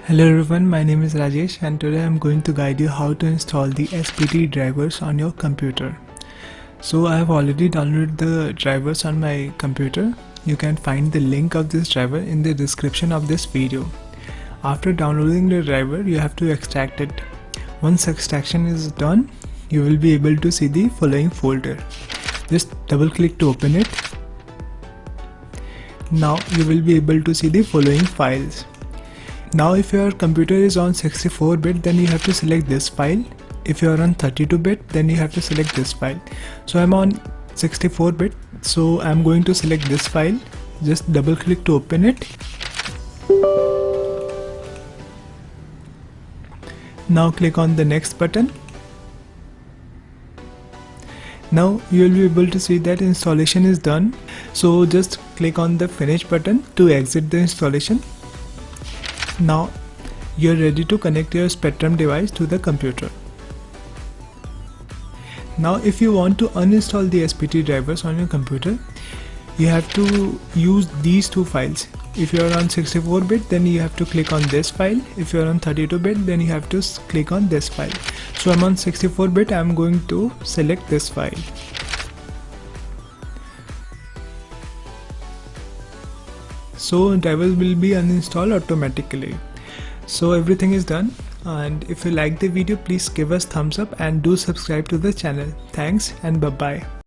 Hello everyone, my name is Rajesh and today I am going to guide you how to install the SPD drivers on your computer. So I have already downloaded the drivers on my computer. You can find the link of this driver in the description of this video. After downloading the driver, you have to extract it. Once extraction is done, you will be able to see the following folder. Just double click to open it. Now you will be able to see the following files. Now if your computer is on 64-bit, then you have to select this file. If you are on 32-bit, then you have to select this file. So I'm on 64-bit, so I'm going to select this file. Just double click to open it. Now click on the next button. Now you will be able to see that installation is done. So just click on the finish button to exit the installation. Now you're ready to connect your Spreadtrum device to the computer. Now if you want to uninstall the SPD drivers on your computer, you have to use these two files. If you are on 64-bit, then you have to click on this file. If you are on 32-bit, then you have to click on this file. So I'm on 64-bit, I'm going to select this file. So drivers will be uninstalled automatically. So everything is done, and if you like the video, please give us thumbs up and do subscribe to the channel. Thanks and bye bye.